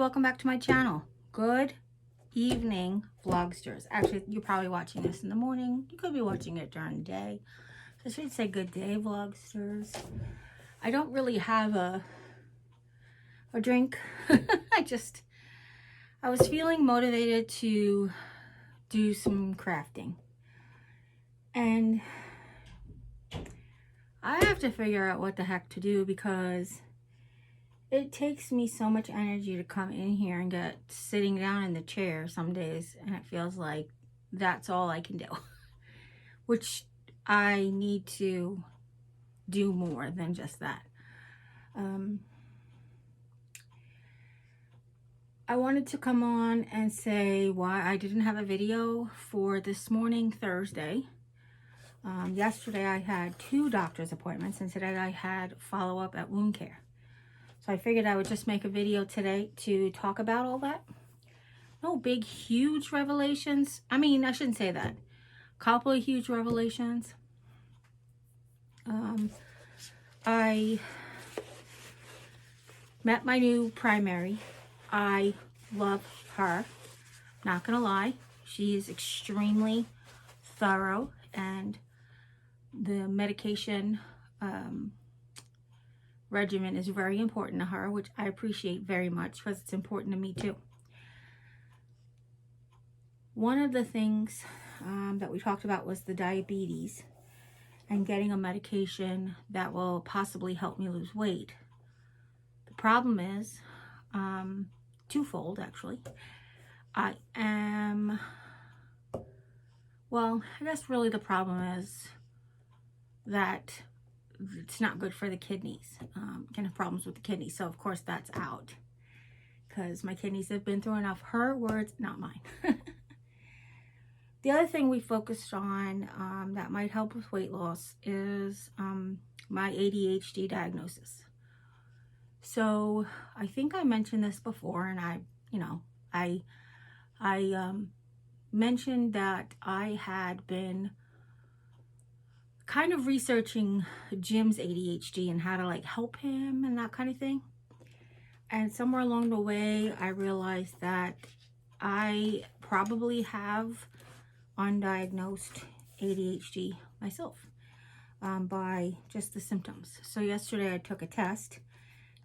welcome back to my channel. Good evening, vlogsters. Actually, you're probably watching this in the morning. You could be watching it during the day. So I should say good day, vlogsters. I don't really have a drink. I was feeling motivated to do some crafting. And I have to figure out what the heck to do because it takes me so much energy to come in here and get sitting down in the chair some days, and it feels like that's all I can do, which I need to do more than just that. I wanted to come on and say why I didn't have a video for this morning, Thursday. Yesterday I had 2 doctor's appointments, and today I had follow-up at wound care. So I figured I would just make a video today to talk about all that. No big, huge revelations. I mean, I shouldn't say that. Couple of huge revelations. I met my new primary. I love her. Not gonna lie. She is extremely thorough, and the medication regimen is very important to her, which I appreciate very much because it's important to me too. One of the things that we talked about was the diabetes and getting a medication that will possibly help me lose weight. The problem is twofold, actually. I guess really the problem is that it's not good for the kidneys. Can have problems with the kidneys, so of course that's out because my kidneys have been through enough. Her words, not mine. The other thing we focused on that might help with weight loss is my ADHD diagnosis. So I think I mentioned this before, and I mentioned that I had been kind of researching Jim's ADHD and how to like help him and that kind of thing. And somewhere along the way, I realized that I probably have undiagnosed ADHD myself by just the symptoms. So yesterday I took a test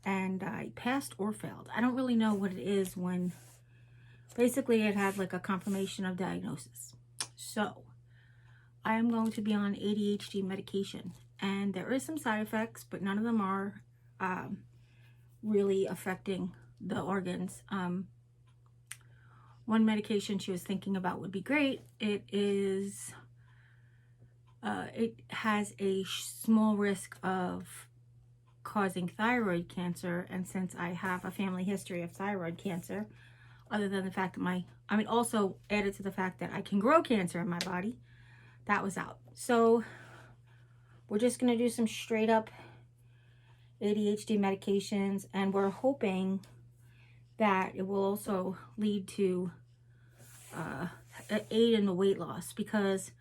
and I passed or failed. I don't really know what it is when basically it had like a confirmation of diagnosis. So I am going to be on ADHD medication, and there is some side effects, but none of them are really affecting the organs. One medication she was thinking about would be great. It has a small risk of causing thyroid cancer, and since I have a family history of thyroid cancer, other than the fact that also added to the fact that I can grow cancer in my body, that was out. So we're just going to do some straight up ADHD medications, and we're hoping that it will also lead to aid in the weight loss, because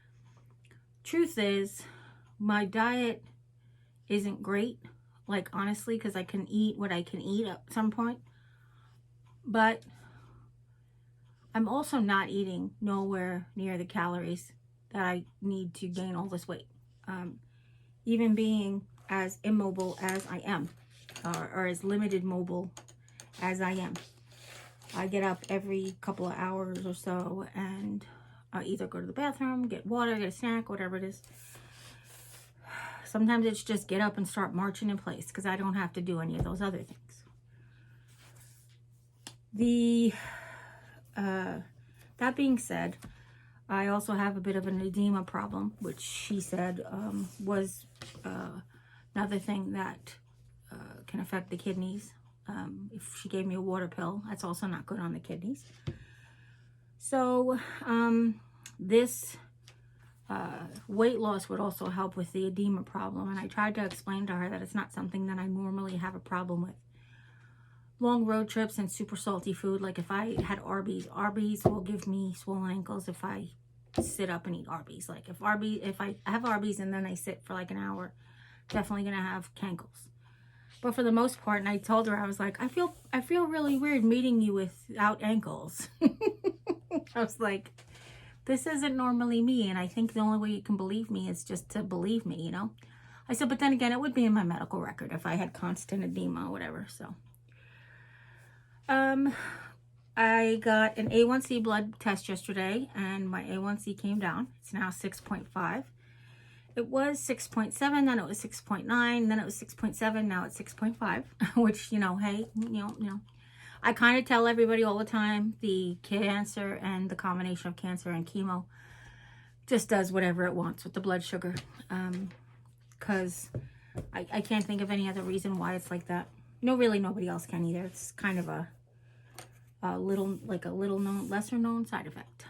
truth is my diet isn't great, like honestly, because I can eat what I can eat at some point, but I'm also not eating nowhere near the calories that I need to gain all this weight, even being as immobile as I am, or as limited mobile as I am. I get up every couple of hours or so and I either go to the bathroom, get water, get a snack, whatever it is. Sometimes it's just get up and start marching in place because I don't have to do any of those other things. That being said, I also have a bit of an edema problem, which she said was another thing that can affect the kidneys. If she gave me a water pill, that's also not good on the kidneys. So this weight loss would also help with the edema problem, and I tried to explain to her that it's not something that I normally have a problem with. Long road trips and super salty food, like if I had Arby's will give me swollen ankles if I sit up and eat Arby's. Like if I have Arby's and then I sit for like an hour, definitely gonna have cankles. But for the most part, and I told her, I was like, I feel really weird meeting you without ankles. I was like, this isn't normally me, and I think the only way you can believe me is just to believe me, you know? I said, but then again, it would be in my medical record if I had constant edema or whatever, so. I got an A1C blood test yesterday, and my A1C came down. It's now 6.5. It was 6.7, then it was 6.9, then it was 6.7, now it's 6.5, which, you know, hey, you know. I kind of tell everybody all the time, the cancer and the combination of cancer and chemo just does whatever it wants with the blood sugar. Because I can't think of any other reason why it's like that. No, really, nobody else can either. It's kind of a little known, lesser known side effect.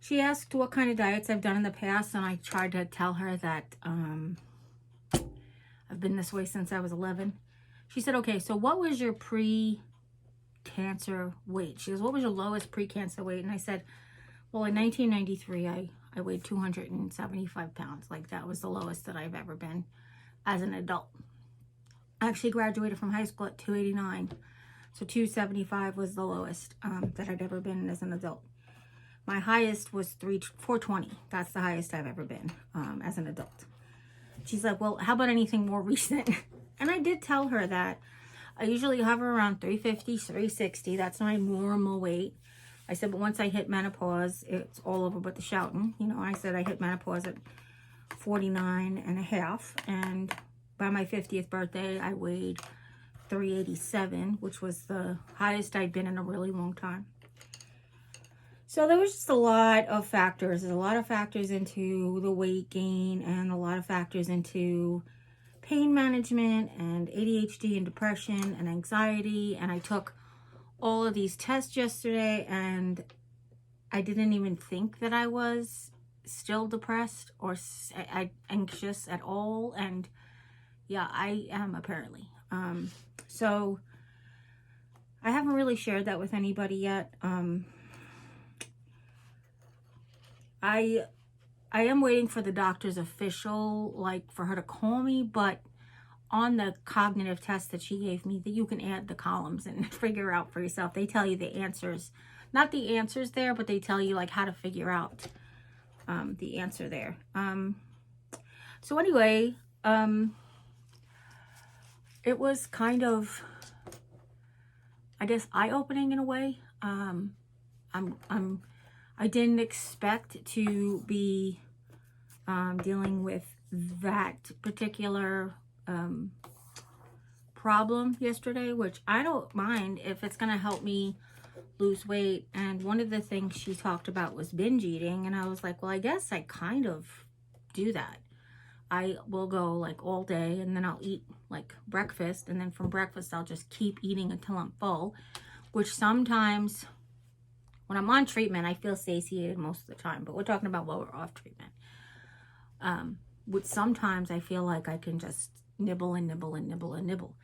She asked what kind of diets I've done in the past, and I tried to tell her that I've been this way since I was 11. She said, okay, so what was your pre-cancer weight? She goes, what was your lowest pre-cancer weight? And I said, well, in 1993, I weighed 275 pounds. Like, that was the lowest that I've ever been as an adult. I actually graduated from high school at 289. So 275 was the lowest that I'd ever been as an adult. My highest was 420. That's the highest I've ever been as an adult. She's like, well, how about anything more recent? And I did tell her that I usually hover around 350, 360. That's my normal weight. I said, but once I hit menopause, it's all over but the shouting. You know, I said I hit menopause at 49 and a half. And by my 50th birthday, I weighed 387, which was the highest I'd been in a really long time. So there was just a lot of factors. There's a lot of factors into the weight gain, and a lot of factors into pain management and ADHD and depression and anxiety. And I took all of these tests yesterday, and I didn't even think that I was still depressed or anxious at all. And yeah, I am apparently. So I haven't really shared that with anybody yet. I am waiting for the doctor's official, like, for her to call me, but on the cognitive test that she gave me, that you can add the columns and figure out for yourself. They tell you the answers, not the answers there, but they tell you like how to figure out the answer there. So anyway, it was kind of, I guess, eye-opening in a way. I didn't expect to be dealing with that particular problem yesterday, which I don't mind if it's going to help me lose weight. And one of the things she talked about was binge eating, and I was like, well, I guess I kind of do that. I will go like all day, and then I'll eat like breakfast, and then from breakfast I'll just keep eating until I'm full, which sometimes when I'm on treatment, I feel satiated most of the time, but we're talking about while we're off treatment. Which sometimes I feel like I can just nibble and nibble and nibble and nibble.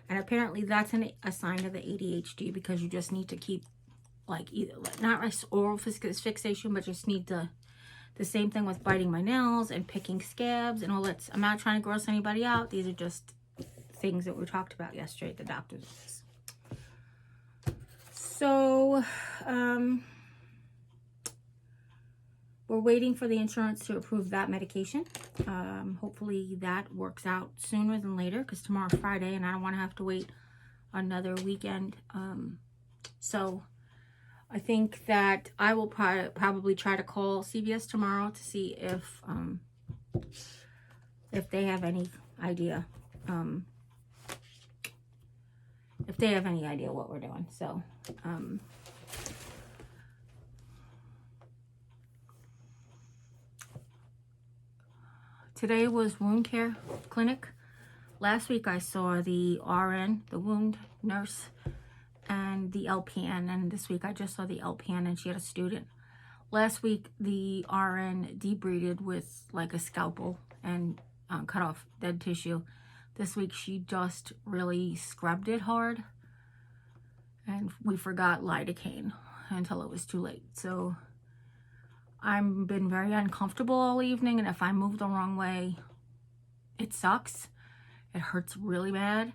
And apparently that's a sign of the ADHD, because you just need to keep, like, either, not oral fixation, but just need to, the same thing with biting my nails and picking scabs and all that. I'm not trying to gross anybody out. These are just things that we talked about yesterday at the doctor's office. So, we're waiting for the insurance to approve that medication. Hopefully that works out sooner than later, because tomorrow's Friday and I don't want to have to wait another weekend. So I think that I will probably try to call CVS tomorrow to see if they have any idea. If they have any idea what we're doing. So, today was wound care clinic. Last week I saw the RN, the wound nurse, and the LPN. And this week I just saw the LPN, and she had a student. Last week the RN debrided with like a scalpel and cut off dead tissue. This week she just really scrubbed it hard, and we forgot lidocaine until it was too late. So I've been very uncomfortable all evening, and if I move the wrong way, it sucks. It hurts really bad.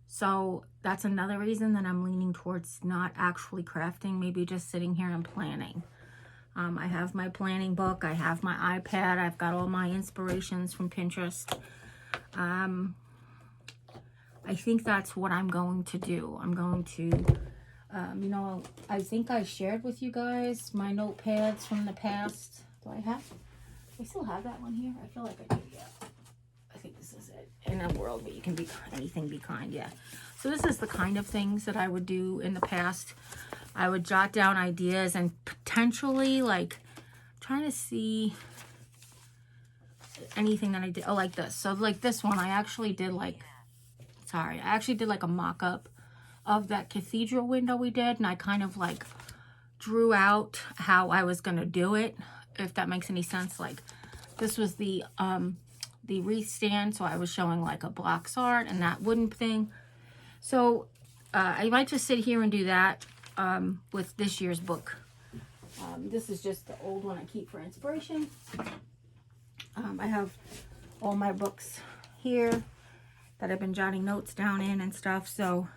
So that's another reason that I'm leaning towards not actually crafting, maybe just sitting here and planning. I have my planning book. I have my iPad. I've got all my inspirations from Pinterest. I think that's what I'm going to do. I'm going to, you know, I think I shared with you guys my notepads from the past. Do I still have that one here? I feel like I do, yeah. I think this is it. In a world where you can be anything, be kind, yeah. So this is the kind of things that I would do in the past. I would jot down ideas and potentially, like, trying to see anything that I did. Oh, like this. So, like this one, I actually did, like, I actually did, like, a mock-up of that cathedral window we did. And I kind of, like, drew out how I was going to do it, if that makes any sense. Like, this was the wreath stand. So I was showing, like, a box art and that wooden thing. So I might just sit here and do that with this year's book. This is just the old one I keep for inspiration. I have all my books here that I've been jotting notes down in and stuff. So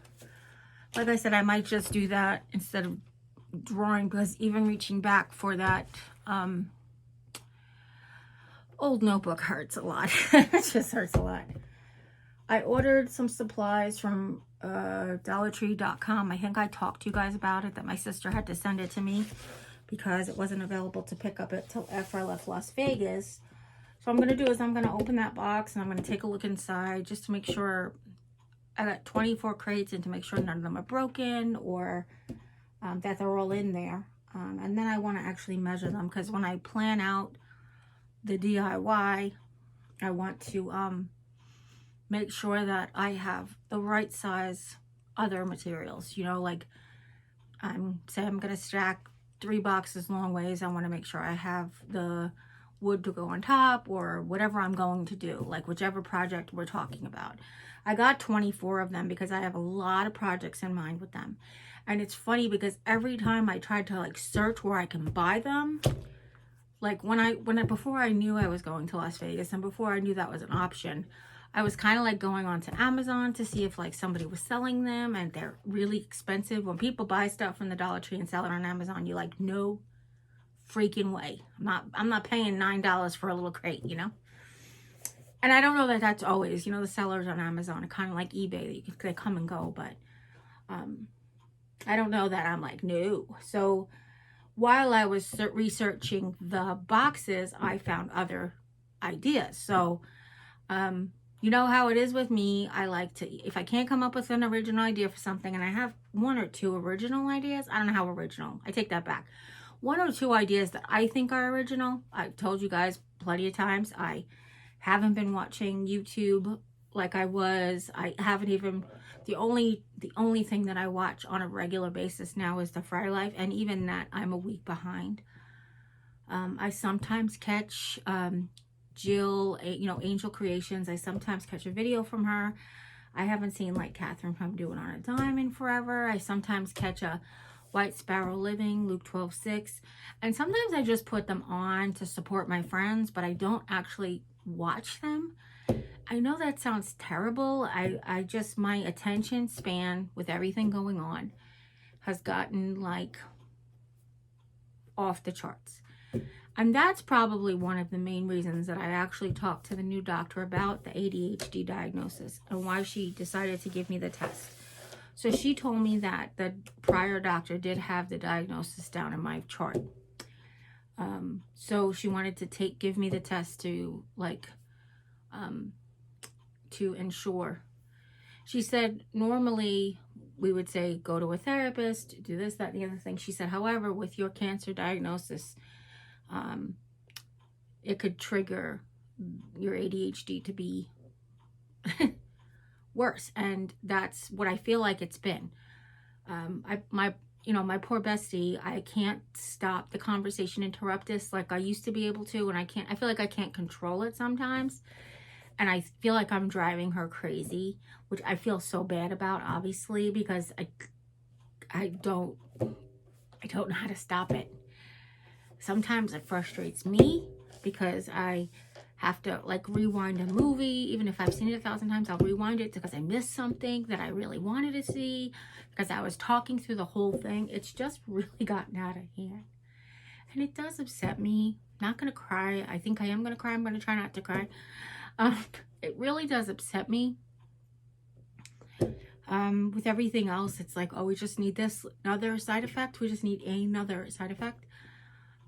like I said, I might just do that instead of drawing, because even reaching back for that old notebook hurts a lot. It just hurts a lot. I ordered some supplies from DollarTree.com. I think I talked to you guys about it, that my sister had to send it to me because it wasn't available to pick up it till after I left Las Vegas. So what I'm going to do is I'm going to open that box and I'm going to take a look inside just to make sure. I got 24 crates, and to make sure none of them are broken or that they're all in there. And then I want to actually measure them, because when I plan out the DIY, I want to make sure that I have the right size other materials. You know, like say I'm going to stack 3 boxes long ways. I want to make sure I have the wood to go on top, or whatever I'm going to do, like whichever project we're talking about. I got 24 of them because I have a lot of projects in mind with them. And it's funny because every time I tried to, like, search where I can buy them, like before I knew I was going to Las Vegas and before I knew that was an option, I was kind of like going on to Amazon to see if, like, somebody was selling them, and they're really expensive. When people buy stuff from the Dollar Tree and sell it on Amazon, you're like, no freaking way. I'm not paying $9 for a little crate, you know? And I don't know that that's always, you know, the sellers on Amazon are kind of like eBay. They come and go, but I don't know that I'm like, no. So while I was researching the boxes, I found other ideas. So, you know how it is with me. I like to, if I can't come up with an original idea for something, and I have 1 or 2 original ideas. I don't know how original. I take that back. 1 or 2 ideas that I think are original. I've told you guys plenty of times, I haven't been watching YouTube like I was. I haven't even, the only thing that I watch on a regular basis now is the Fry Life, and even that I'm a week behind. I sometimes catch Jill, you know, Angel Creations. I sometimes catch a video from her. I haven't seen, like, Catherine from Doing on a Dime in forever. I sometimes catch a White Sparrow Living, Luke 12:6. And sometimes I just put them on to support my friends, but I don't actually watch them. I know that sounds terrible. I just, my attention span with everything going on has gotten, like, off the charts. And that's probably one of the main reasons that I actually talked to the new doctor about the ADHD diagnosis and why she decided to give me the test. So she told me that the prior doctor did have the diagnosis down in my chart. So she wanted to give me the test to, like, to ensure. She said normally we would say go to a therapist, do this, that, the other thing. She said, however, with your cancer diagnosis, it could trigger your ADHD to be worse, and that's what I feel like it's been. My poor bestie, I can't stop the conversation, interrupt this like I used to be able to, and I feel like I can't control it sometimes, and I feel like I'm driving her crazy, which I feel so bad about, obviously, because I don't know how to stop it. Sometimes it frustrates me because I have to like rewind a movie. Even if I've seen it 1,000 times, I'll rewind it because I missed something that I really wanted to see because I was talking through the whole thing. It's just really gotten out of hand. And it does upset me. Not going to cry. I think I am going to cry. I'm going to try not to cry. It really does upset me. With everything else, it's like, oh, we just need this another side effect. We just need another side effect.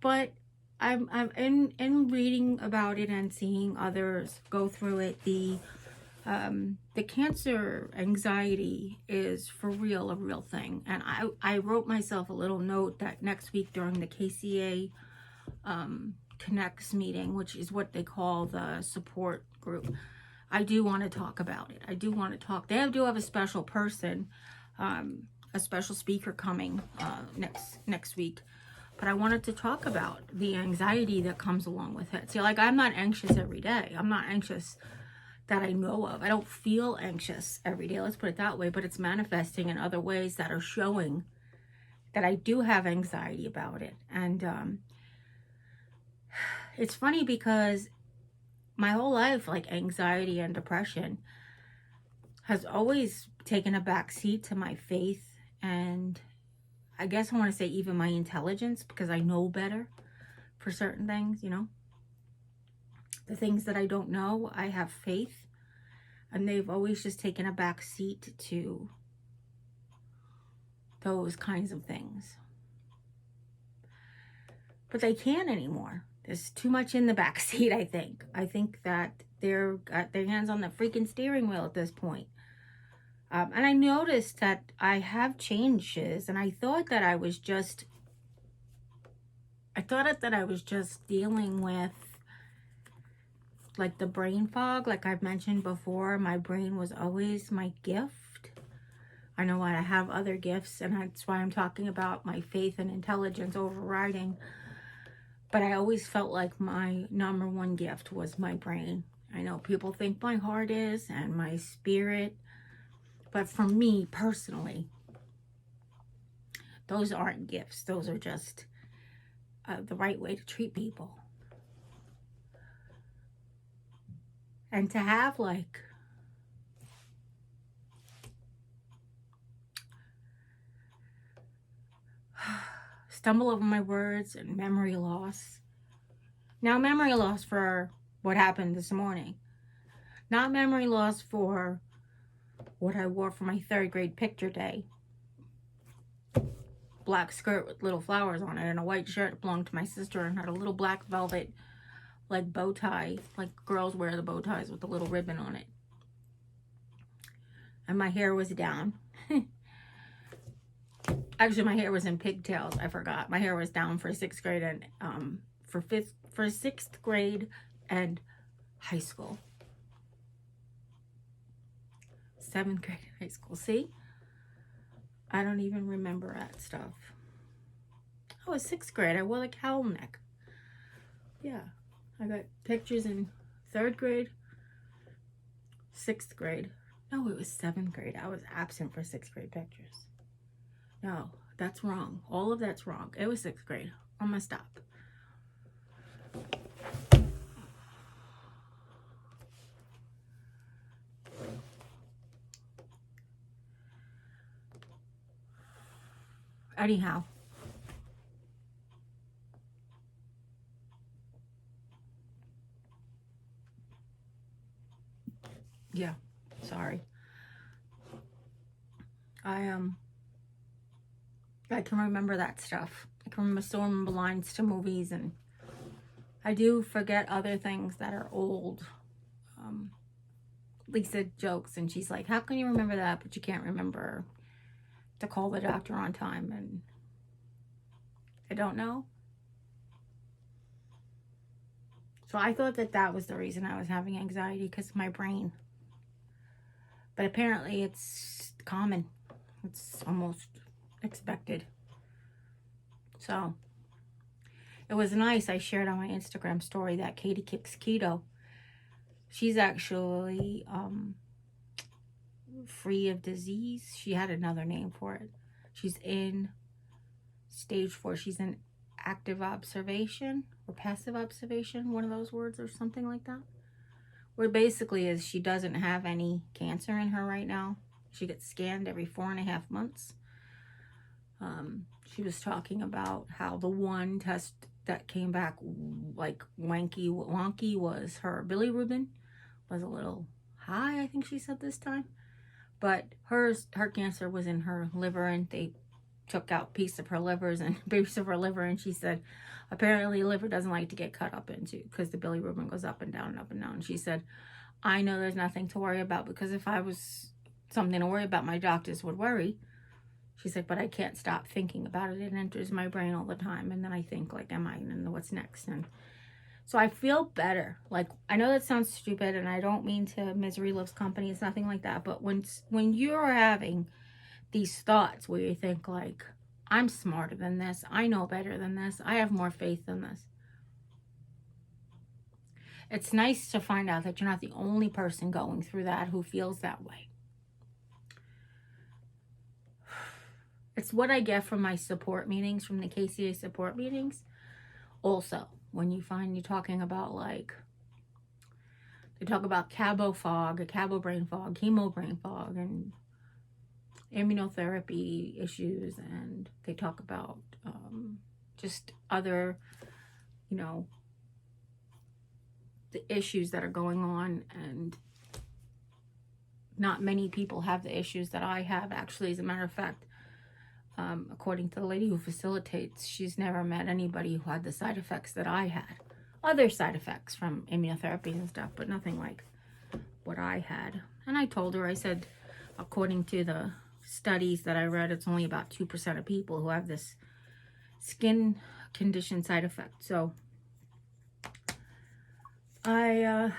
But I'm in reading about it and seeing others go through it. The cancer anxiety is for real, a real thing. And I wrote myself a little note that next week during the KCA Connects meeting, which is what they call the support group, I do want to talk about it. I do want to talk. They do have a special person, a special speaker coming next week. But I wanted to talk about the anxiety that comes along with it. See, like, I'm not anxious every day. I'm not anxious that I know of. I don't feel anxious every day. Let's put it that way. But it's manifesting in other ways that are showing that I do have anxiety about it. And it's funny because my whole life, like, anxiety and depression has always taken a back seat to my faith, and I guess I want to say even my intelligence, because I know better for certain things, you know. The things that I don't know, I have faith, and they've always just taken a back seat to those kinds of things. But they can't anymore. There's too much in the back seat, I think. I think that they're got their hands on the freaking steering wheel at this point. And I noticed that I have changes, and I thought that I was just dealing with like the brain fog. Like I've mentioned before, my brain was always my gift. I know I have other gifts, and that's why I'm talking about my faith and intelligence overriding. But I always felt like my number one gift was my brain. I know people think my heart is and my spirit. But for me personally, those aren't gifts. Those are just the right way to treat people. And to have like stumble over my words and memory loss. Now, memory loss for what happened this morning. Not memory loss for what I wore for my 3rd grade picture day. Black skirt with little flowers on it and a white shirt that belonged to my sister and had a little black velvet like bow tie, like girls wear the bow ties with the little ribbon on it. And my hair was down. Actually, my hair was in pigtails. I forgot. My hair was down for 6th grade and for 6th grade and high school. 7th grade and high school. See? I don't even remember that stuff. Oh, 6th grade. I wore like cowl neck. Yeah. I got pictures in 3rd grade, 6th grade. No, it was 7th grade. I was absent for 6th grade pictures. No, that's wrong. All of that's wrong. It was 6th grade. I'm gonna stop. Anyhow. Yeah, sorry. I can remember that stuff. I can still remember lines to movies, and I do forget other things that are old. Lisa jokes, and she's like, how can you remember that, but you can't remember to call the doctor on time? And I don't know. So I thought that that was the reason I was having anxiety, because of my brain. But apparently it's common. It's almost expected. So it was nice. I shared on my Instagram story that Katie Kicks Keto. She's actually free of disease. She had another name for it. She's in stage 4. She's in active observation or passive observation, one of those words or something like that. Where basically is she doesn't have any cancer in her right now. She gets scanned every 4.5 months. She was talking about how the one test that came back like wonky was her bilirubin was a little high, I think she said this time. But her cancer was in her liver, and they took out a piece of her liver, and she said apparently liver doesn't like to get cut up into because the bilirubin goes up and down and up and down. She said, I know there's nothing to worry about, because if I was something to worry about, my doctors would worry. She said, but I can't stop thinking about it. It enters my brain all the time, and then I think like, am I gonna know what's next? And so I feel better. Like, I know that sounds stupid, and I don't mean to misery loves company. It's nothing like that. But when you're having these thoughts where you think like, I'm smarter than this, I know better than this, I have more faith than this, it's nice to find out that you're not the only person going through that who feels that way. It's what I get from my support meetings, from the KCA support meetings. Also, when you find you're talking about like, they talk about cabo fog, cabo brain fog, chemo brain fog, and immunotherapy issues, and they talk about just other, you know, the issues that are going on, and not many people have the issues that I have. Actually, as a matter of fact, according to the lady who facilitates, she's never met anybody who had the side effects that I had. Other side effects from immunotherapy and stuff, but nothing like what I had. And I told her, I said, according to the studies that I read, it's only about 2% of people who have this skin condition side effect. So I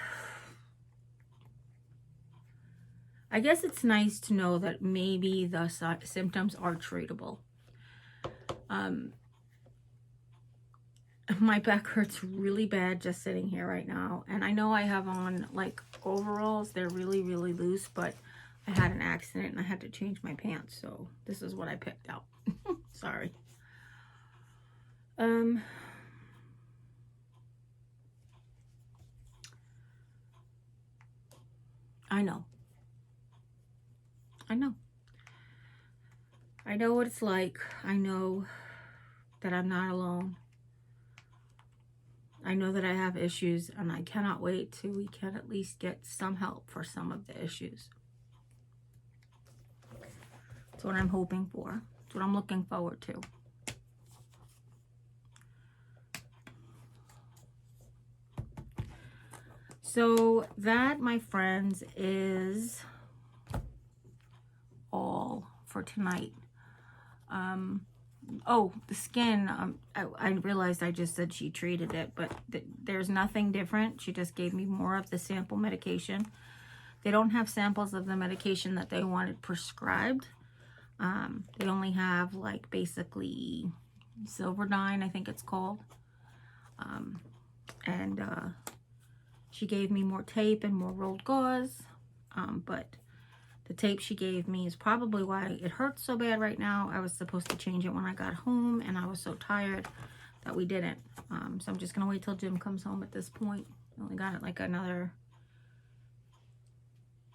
guess it's nice to know that maybe the symptoms are treatable. My back hurts really bad just sitting here right now. And I know I have on like overalls. They're really, really loose, but I had an accident and I had to change my pants. So this is what I picked out. Sorry. I know. I know what it's like. I know that I'm not alone. I know that I have issues, and I cannot wait till we can at least get some help for some of the issues. That's what I'm hoping for. That's what I'm looking forward to. So that, my friends, is all for tonight. Oh, the skin, I realized I just said she treated it, but there's nothing different. She just gave me more of the sample medication. They don't have samples of the medication that they wanted prescribed. They only have like basically Silverdine, I think it's called. She gave me more tape and more rolled gauze, but the tape she gave me is probably why it hurts so bad right now. I was supposed to change it when I got home, and I was so tired that we didn't. So I'm just going to wait till Jim comes home at this point. I only got it like another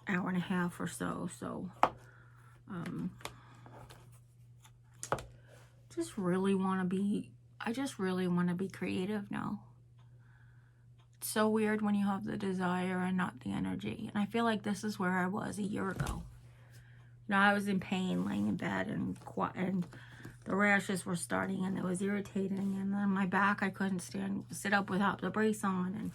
hour and a half or so. So, I just really want to be creative now. It's so weird when you have the desire and not the energy. And I feel like this is where I was a year ago. You know, I was in pain laying in bed, and the rashes were starting, and it was irritating. And then my back, I couldn't sit up without the brace on. And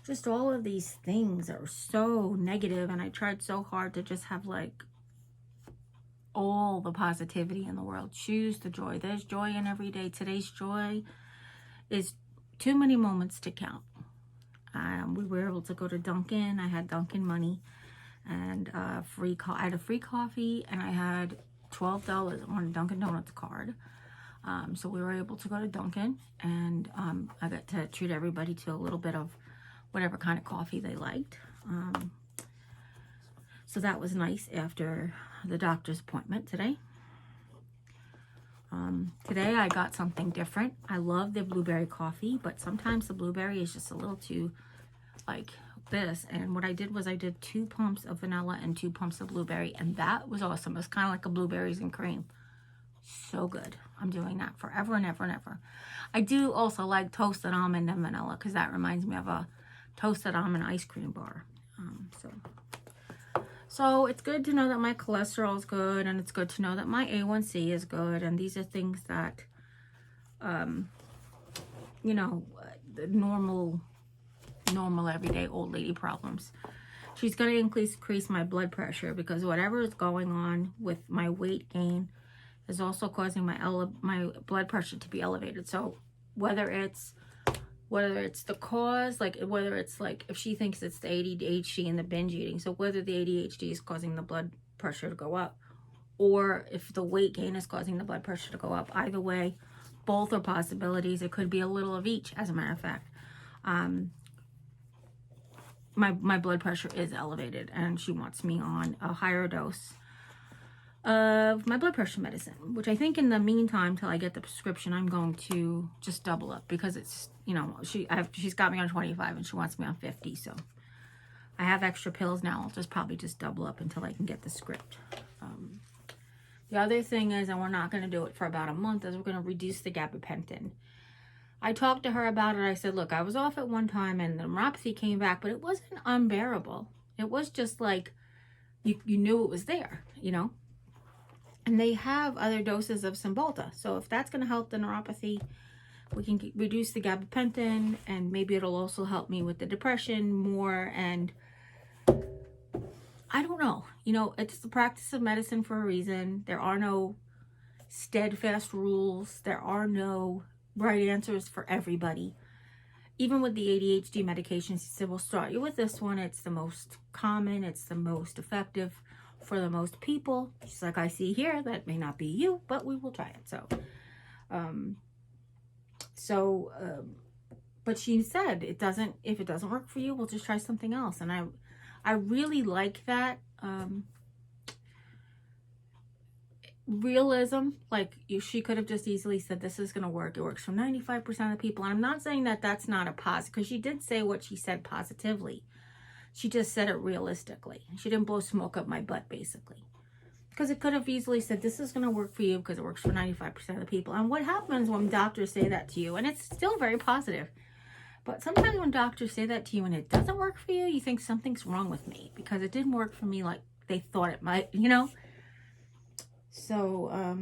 just all of these things are so negative. And I tried so hard to just have like all the positivity in the world. Choose the joy. There's joy in every day. Today's joy is too many moments to count. We were able to go to Dunkin'. I had Dunkin' money, and I had a free coffee, and I had $12 on a Dunkin' Donuts card. So we were able to go to Dunkin', and I got to treat everybody to a little bit of whatever kind of coffee they liked. So that was nice after the doctor's appointment today. Today I got something different. I love the blueberry coffee, but sometimes the blueberry is just a little too like this. And what I did was I did 2 pumps of vanilla and 2 pumps of blueberry, and that was awesome. It was kind of like a blueberries and cream. So good. I'm doing that forever and ever and ever. I do also like toasted almond and vanilla because that reminds me of a toasted almond ice cream bar. So it's good to know that my cholesterol is good, and it's good to know that my A1C is good, and these are things that, you know, the normal everyday old lady problems. She's going to increase my blood pressure because whatever is going on with my weight gain is also causing my blood pressure to be elevated. So whether it's the cause, like whether it's like if she thinks it's the ADHD and the binge eating, so whether the ADHD is causing the blood pressure to go up or if the weight gain is causing the blood pressure to go up, either way, both are possibilities. It could be a little of each, as a matter of fact. My blood pressure is elevated, and she wants me on a higher dose of my blood pressure medicine, which I think in the meantime, till I get the prescription, I'm going to just double up because it's, you know, she's got me on 25 and she wants me on 50. So I have extra pills now. I'll just probably just double up until I can get the script. The other thing is, and we're not going to do it for about a month, is we're going to reduce the gabapentin. I talked to her about it. I said, look, I was off at one time and the neuropathy came back, but it wasn't unbearable. It was just like, you knew it was there, you know? And they have other doses of Cymbalta. So if that's going to help the neuropathy, we can reduce the gabapentin, and maybe it'll also help me with the depression more. And I don't know. You know, it's the practice of medicine for a reason. There are no steadfast rules. There are no right answers for everybody. Even with the ADHD medications, he said, we'll start you with this one. It's the most common. It's the most effective for the most people. Just like I see here, that may not be you, but we will try it. But she said if it doesn't work for you, we'll just try something else. And I really like that realism. Like she could have just easily said, this is going to work. It works for 95% of people. And I'm not saying that that's not a positive, because she did say what she said positively. She just said it realistically. She didn't blow smoke up my butt, basically. Because it could have easily said, this is going to work for you because it works for 95% of the people. And what happens when doctors say that to you, and it's still very positive, but sometimes when doctors say that to you and it doesn't work for you, you think something's wrong with me because it didn't work for me like they thought it might, you know? So,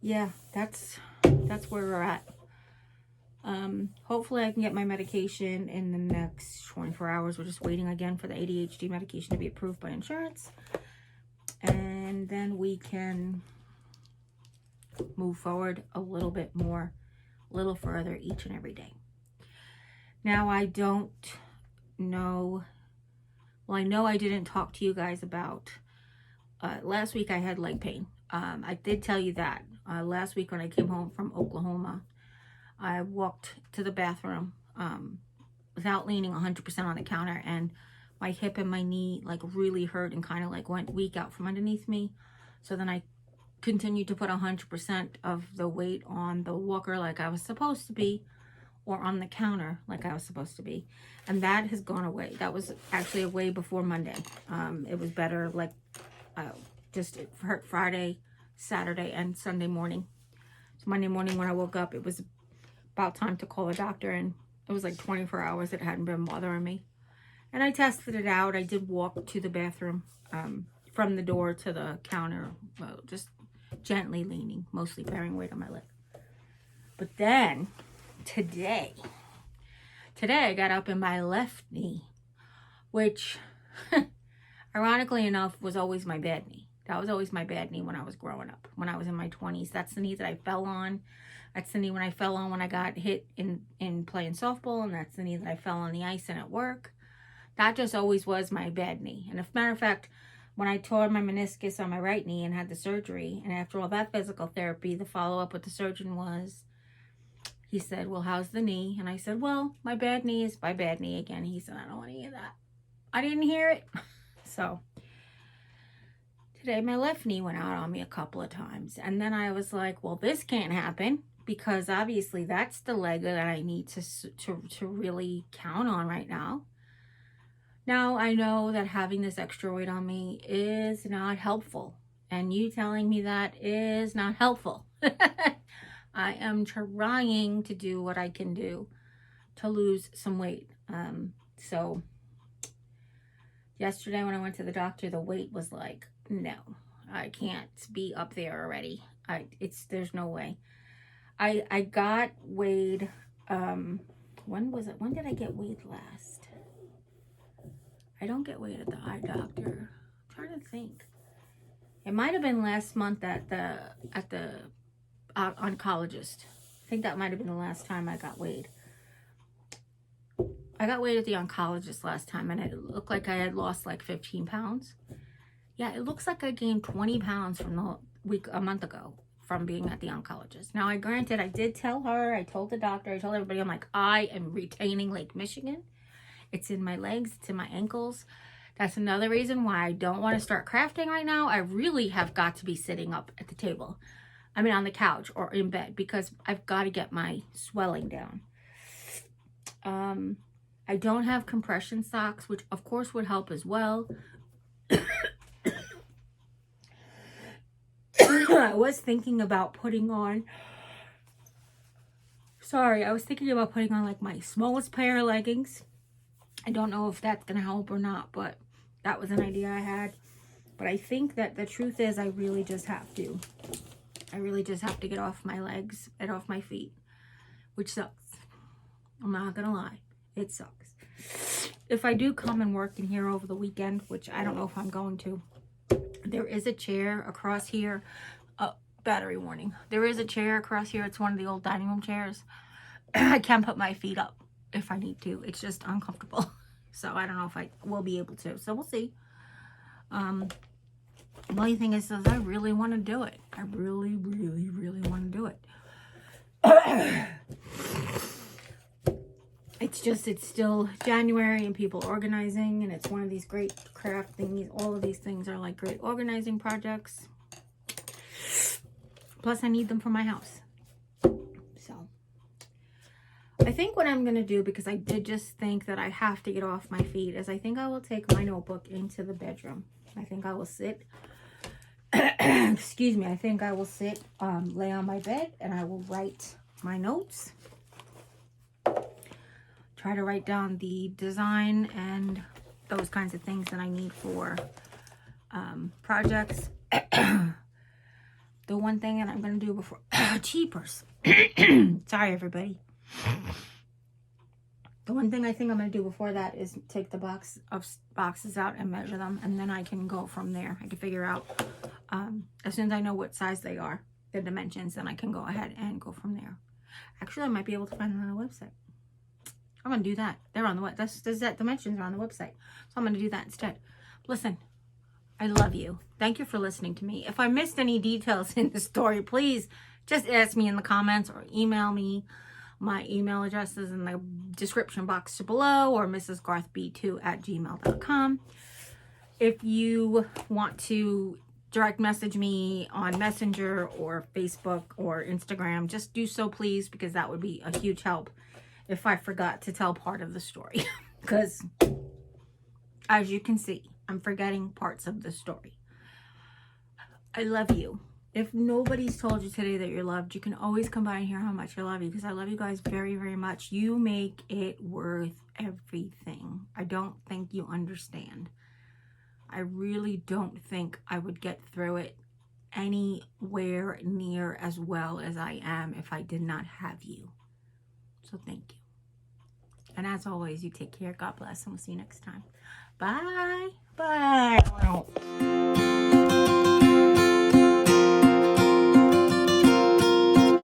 yeah, that's where we're at. Hopefully I can get my medication in the next 24 hours. We're just waiting again for the ADHD medication to be approved by insurance. And then we can move forward a little bit more, a little further each and every day. Now, I don't know, well, I know I didn't talk to you guys about, last week I had leg pain. I did tell you that. Last week when I came home from Oklahoma, I walked to the bathroom without leaning 100% on the counter, and my hip and my knee like really hurt and kind of like went weak out from underneath me. So then I continued to put 100% of the weight on the walker like I was supposed to be, or on the counter like I was supposed to be. And that has gone away. That was actually away before Monday. It was better like just it hurt Friday, Saturday, and Sunday morning. So Monday morning when I woke up, it was about time to call a doctor, and it was like 24 hours it hadn't been bothering me. And I tested it out. I did walk to the bathroom from the door to the counter, just gently leaning, mostly bearing weight on my leg. But then today I got up in my left knee, which ironically enough was always my bad knee. That was always my bad knee when I was growing up, when I was in my 20s. That's the knee that I fell on. That's the knee when I fell on when I got hit in playing softball, and that's the knee that I fell on the ice and at work. That just always was my bad knee. And as a matter of fact, when I tore my meniscus on my right knee and had the surgery, and after all that physical therapy, the follow-up with the surgeon was, he said, well, how's the knee? And I said, well, my bad knee is my bad knee again. He said, I don't want to hear that. I didn't hear it. So Today, my left knee went out on me a couple of times. And then I was like, well, this can't happen because obviously that's the leg that I need to really count on right now. Now, I know that having this extra weight on me is not helpful. And you telling me that is not helpful. I am trying to do what I can do to lose some weight. So yesterday when I went to the doctor, the weight was like, no, I can't be up there already. There's no way. I got weighed, when was it? When did I get weighed last? I don't get weighed at the eye doctor. I'm trying to think. It might have been last month at the oncologist. I think that might have been the last time I got weighed. I got weighed at the oncologist last time, and it looked like I had lost like 15 pounds. Yeah, it looks like I gained 20 pounds from a month ago from being at the oncologist. Now, granted, I did tell her, I told the doctor, I told everybody, I'm like, I am retaining Lake Michigan. It's in my legs, it's in my ankles. That's another reason why I don't want to start crafting right now. I really have got to be sitting up at the table. I mean, on the couch or in bed, because I've got to get my swelling down. I don't have compression socks, which of course would help as well. I was thinking about putting on, like my smallest pair of leggings. I don't know if that's going to help or not, but that was an idea I had. But I think that the truth is I really just have to get off my legs and off my feet, which sucks. I'm not going to lie. It sucks. If I do come and work in here over the weekend, which I don't know if I'm going to, there is a chair across here. Battery warning. There is a chair across here. It's one of the old dining room chairs. I can put my feet up if I need to. It's just uncomfortable. So I don't know if I will be able to. So we'll see. The only thing is I really want to do it. I really, really, really want to do it. It's still January and people organizing, and it's one of these great craft things. All of these things are like great organizing projects. Plus, I need them for my house. So, I think what I'm going to do, because I did just think that I have to get off my feet, is I think I will take my notebook into the bedroom. I think I will sit, excuse me, I think I will sit, lay on my bed, and I will write my notes. Try to write down the design and those kinds of things that I need for projects. The one thing that I'm going to do before... Cheapers. Sorry, everybody. The one thing I think I'm going to do before that is take the boxes out and measure them. And then I can go from there. I can figure out... as soon as I know what size they are, the dimensions, then I can go ahead and go from there. Actually, I might be able to find them on the website. I'm going to do that. They're on the website. That dimensions are on the website. So I'm going to do that instead. Listen. I love you. Thank you for listening to me. If I missed any details in the story, please just ask me in the comments or email me. My email address is in the description box below, or mrsgarthb2@gmail.com. If you want to direct message me on Messenger or Facebook or Instagram, just do so, please, because that would be a huge help if I forgot to tell part of the story. Because, as you can see, I'm forgetting parts of the story. I love you. If nobody's told you today that you're loved, you can always come by and hear how much I love you, because I love you guys very, very much. You make it worth everything. I don't think you understand. I really don't think I would get through it anywhere near as well as I am if I did not have you. So thank you. And as always, you take care. God bless, and we'll see you next time. Bye. Bye.